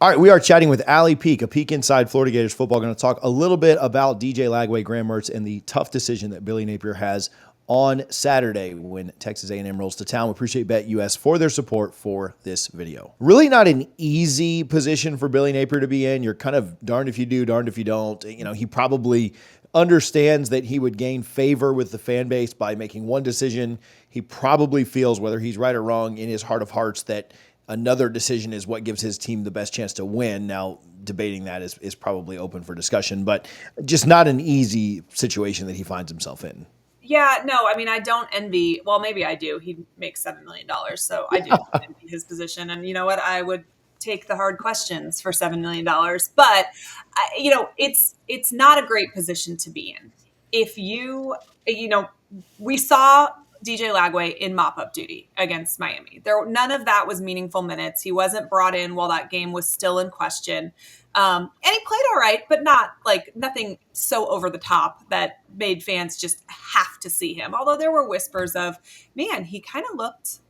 All right, we are chatting with Allie Peak, a peek inside Florida Gators football. Going to talk a little bit about DJ Lagway, Graham Mertz, and the tough decision that Billy Napier has on Saturday when Texas A&M rolls to town. We appreciate BetUS for their support for this video. Really not an easy position for Billy Napier to be in. You're kind of darned if you do, darned if you don't. You know, he probably understands that he would gain favor with the fan base by making one decision. He probably feels, whether he's right or wrong, in his heart of hearts that another decision is what gives his team the best chance to win. Now, debating that is probably open for discussion, but just not an easy situation that he finds himself in. Yeah, no, I mean, I don't envy, well, maybe I do. He makes $7 million, so I do envy his position. And you know what? I would take the hard questions for $7 million, but it's not a great position to be in. If we saw DJ Lagway in mop-up duty against Miami. None of that was meaningful minutes. He wasn't brought in while that game was still in question. And he played all right, but nothing so over the top that made fans just have to see him. Although there were whispers of, man, he kind of looked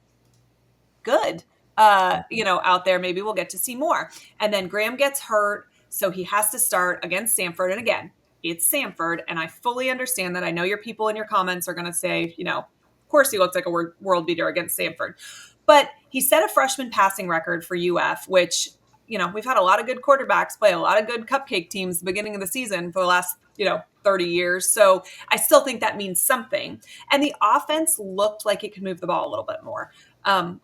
good, out there. Maybe we'll get to see more. And then Graham gets hurt, so he has to start against Samford. And again, it's Samford, and I fully understand that. I know your people in your comments are going to say, of course he looked like a world beater against Samford. But he set a freshman passing record for UF, which, we've had a lot of good quarterbacks play a lot of good cupcake teams at the beginning of the season for the last, 30 years. So I still think that means something. And the offense looked like it could move the ball a little bit more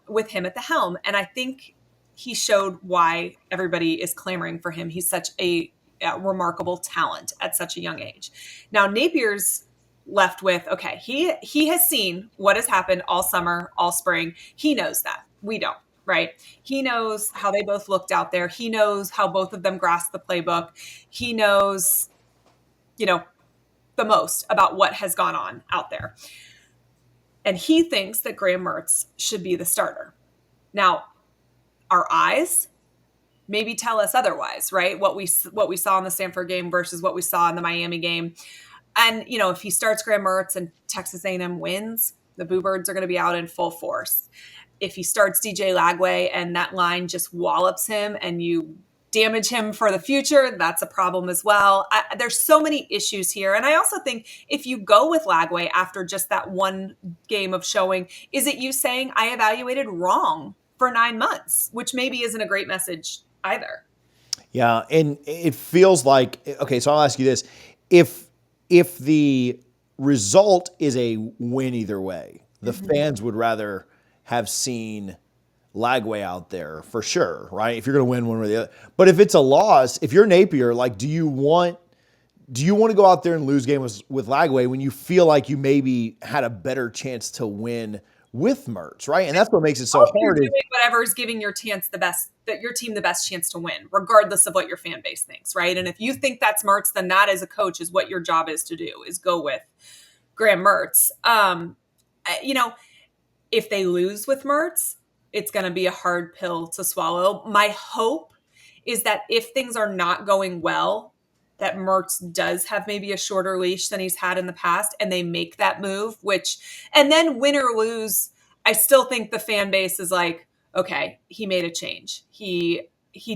with him at the helm. And I think he showed why everybody is clamoring for him. He's such a remarkable talent at such a young age. Now, Napier's left with, okay, he has seen what has happened all summer, all spring. He knows that. We don't, right? He knows how they both looked out there. He knows how both of them grasped the playbook. He knows, the most about what has gone on out there. And he thinks that Graham Mertz should be the starter. Now, our eyes maybe tell us otherwise, right? What we saw in the Samford game versus what we saw in the Miami game. And, if he starts Graham Mertz and Texas A&M wins, the Boo Birds are going to be out in full force. If he starts DJ Lagway and that line just wallops him and you damage him for the future, that's a problem as well. There's so many issues here. And I also think if you go with Lagway after just that one game of showing, is it you saying I evaluated wrong for 9 months, which maybe isn't a great message either. Yeah, and it feels like, okay, so I'll ask you this. If the result is a win either way, the fans would rather have seen Lagway out there for sure, right? If you're going to win one or the other. But if it's a loss, if you're Napier, do you want to go out there and lose games with Lagway when you feel like you maybe had a better chance to win with Mertz, right? And that's what makes it so hard. You're doing whatever is giving your team the best chance to win, regardless of what your fan base thinks, right? And if you think that's Mertz, then that as a coach is what your job is to do, is go with Graham Mertz. If they lose with Mertz, it's going to be a hard pill to swallow. My hope is that if things are not going well, that Mertz does have maybe a shorter leash than he's had in the past, and they make that move, and then win or lose, I still think the fan base is like, okay, he made a change. He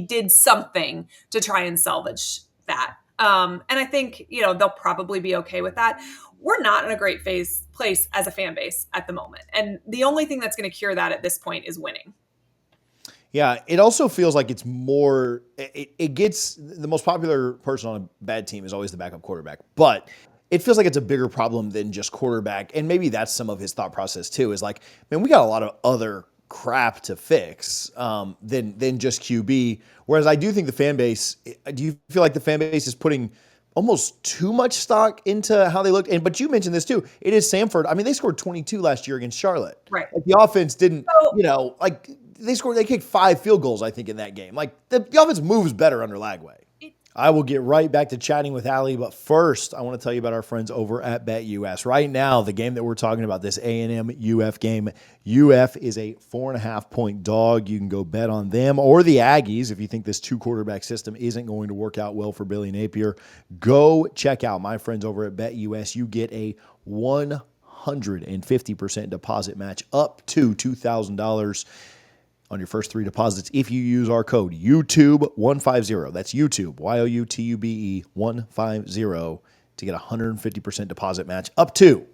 did something to try and salvage that. And I think, they'll probably be okay with that. We're not in a great place as a fan base at the moment. And the only thing that's going to cure that at this point is winning. Yeah, it also feels like it's more, it gets, the most popular person on a bad team is always the backup quarterback. But it feels like it's a bigger problem than just quarterback. And maybe that's some of his thought process too, is like, man, we got a lot of other crap to fix than just QB. Whereas I do think the fan base, do you feel like the fan base is putting almost too much stock into how they looked? But you mentioned this too. It is Samford. I mean, they scored 22 last year against Charlotte. Right. The offense didn't, they kicked 5 field goals, I think, in that game. The offense moves better under Lagway. I will get right back to chatting with Allie, but first, I want to tell you about our friends over at BetUS. Right now, the game that we're talking about, this A&M UF game, UF is a 4.5-point dog. You can go bet on them or the Aggies if you think this 2-quarterback system isn't going to work out well for Billy Napier. Go check out my friends over at BetUS. You get a 150% deposit match up to $2,000. on your first 3 deposits if you use our code YouTube150. That's YouTube, YOUTUBE 150 to get a 150% deposit match up to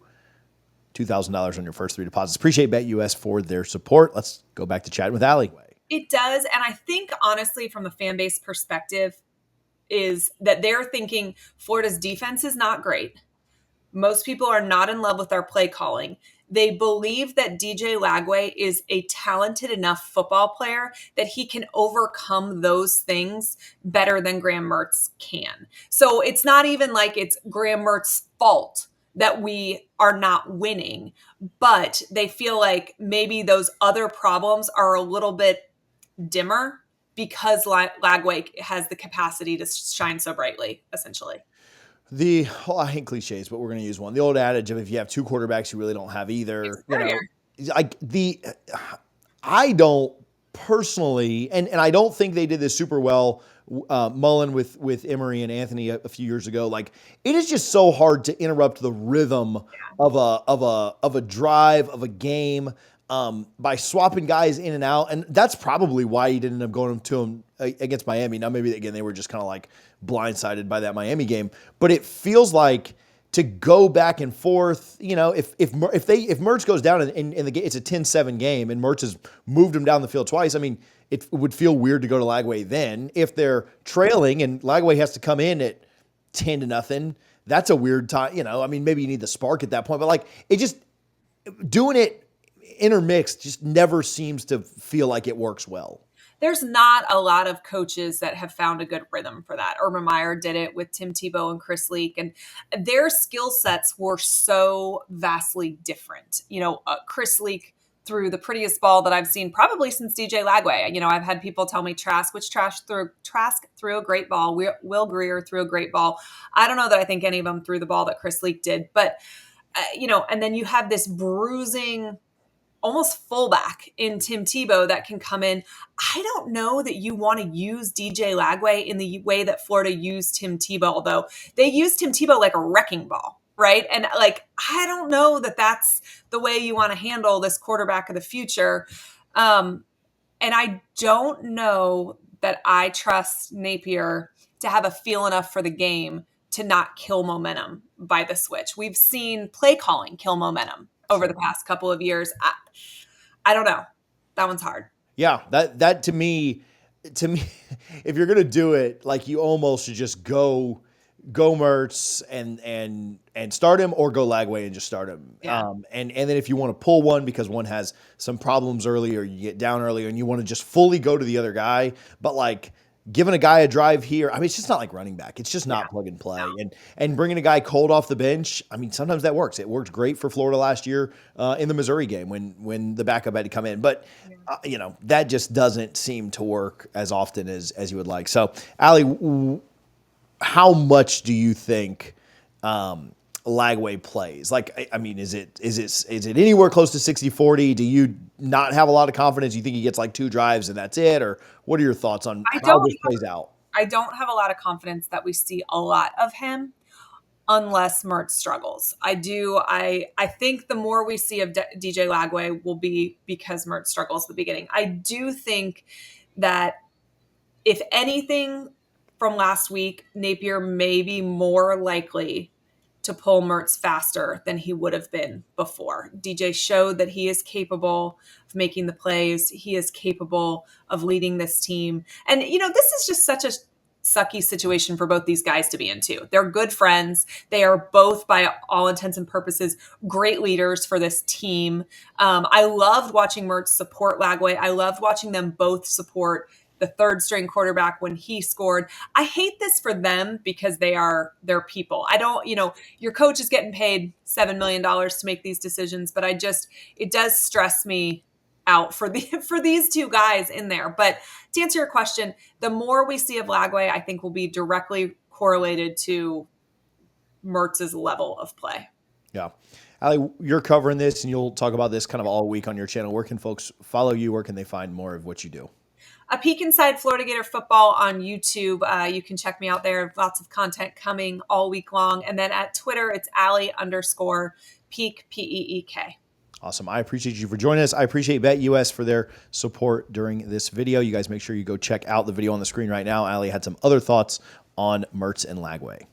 $2,000 on your first 3 deposits. Appreciate BetUS for their support. Let's go back to chatting with Allie. It does. And I think, honestly, from a fan base perspective, is that they're thinking Florida's defense is not great. Most people are not in love with our play calling. They believe that DJ Lagway is a talented enough football player that he can overcome those things better than Graham Mertz can. So it's not even like it's Graham Mertz's fault that we are not winning, but they feel like maybe those other problems are a little bit dimmer because Lagway has the capacity to shine so brightly, essentially. I hate cliches, but we're going to use one. The old adage of if you have 2 quarterbacks, you really don't have either. I don't personally, and I don't think they did this super well. Mullen with Emery and Anthony a few years ago. Like, it is just so hard to interrupt the rhythm of a drive, of a game, by swapping guys in and out. And that's probably why he didn't end up going to him against Miami. Now, maybe again, they were just kind of like blindsided by that Miami game, but it feels like to go back and forth, if Mertz goes down in the game, it's a 10-7 game and Mertz has moved him down the field twice. I mean, it would feel weird to go to Lagway then. If they're trailing and Lagway has to come in at 10-0, that's a weird time. I mean, maybe you need the spark at that point, but like it just doing it intermixed just never seems to feel like it works well. There's not a lot of coaches that have found a good rhythm for that. Urban Meyer did it with Tim Tebow and Chris Leak, and their skill sets were so vastly different. Chris Leak threw the prettiest ball that I've seen probably since DJ Lagway. I've had people tell me Trask threw a great ball. Will Greer threw a great ball. I don't know that I think any of them threw the ball that Chris Leak did, but and then you have this bruising almost fullback in Tim Tebow that can come in. I don't know that you want to use DJ Lagway in the way that Florida used Tim Tebow, although they used Tim Tebow like a wrecking ball, right? And I don't know that that's the way you want to handle this quarterback of the future. And I don't know that I trust Napier to have a feel enough for the game to not kill momentum by the switch. We've seen play calling kill momentum over the past couple of years. I don't know. That one's hard. Yeah, that to me, if you're gonna do it, like you almost should just go Mertz and start him, or go Lagway and just start him. Yeah. And then if you want to pull one because one has some problems early or you get down earlier and you want to just fully go to the other guy, but like giving a guy a drive here, I mean, it's just not like running back. It's just not plug and play. No. And bringing a guy cold off the bench, I mean, sometimes that works. It worked great for Florida last year in the Missouri game when the backup had to come in. But, that just doesn't seem to work as often as you would like. So, Allie, how much do you think Lagway plays? Like, I mean, is it anywhere close to 60-40? Do you not have a lot of confidence? You think he gets like 2 drives and that's it? Or what are your thoughts on how this plays out? I don't have a lot of confidence that we see a lot of him unless Mertz struggles. I do. I think the more we see of DJ Lagway will be because Mertz struggles at the beginning. I do think that if anything from last week, Napier may be more likely to pull Mertz faster than he would have been before. DJ showed that he is capable of making the plays. He is capable of leading this team. And, this is just such a sucky situation for both these guys to be in too. They're good friends. They are both, by all intents and purposes, great leaders for this team. I loved watching Mertz support Lagway. I loved watching them both support the third string quarterback when he scored. I hate this for them because they're people. I don't, your coach is getting paid $7 million to make these decisions, but it does stress me out for these 2 guys in there. But to answer your question, the more we see of Lagway, I think will be directly correlated to Mertz's level of play. Yeah. Allie, you're covering this and you'll talk about this kind of all week on your channel. Where can folks follow you? Where can they find more of what you do? A peek inside Florida Gator football on YouTube. You can check me out there. Lots of content coming all week long. And then at Twitter, it's Allie_peek, Peek. Awesome. I appreciate you for joining us. I appreciate BetUS for their support during this video. You guys make sure you go check out the video on the screen right now. Ali had some other thoughts on Mertz and Lagway.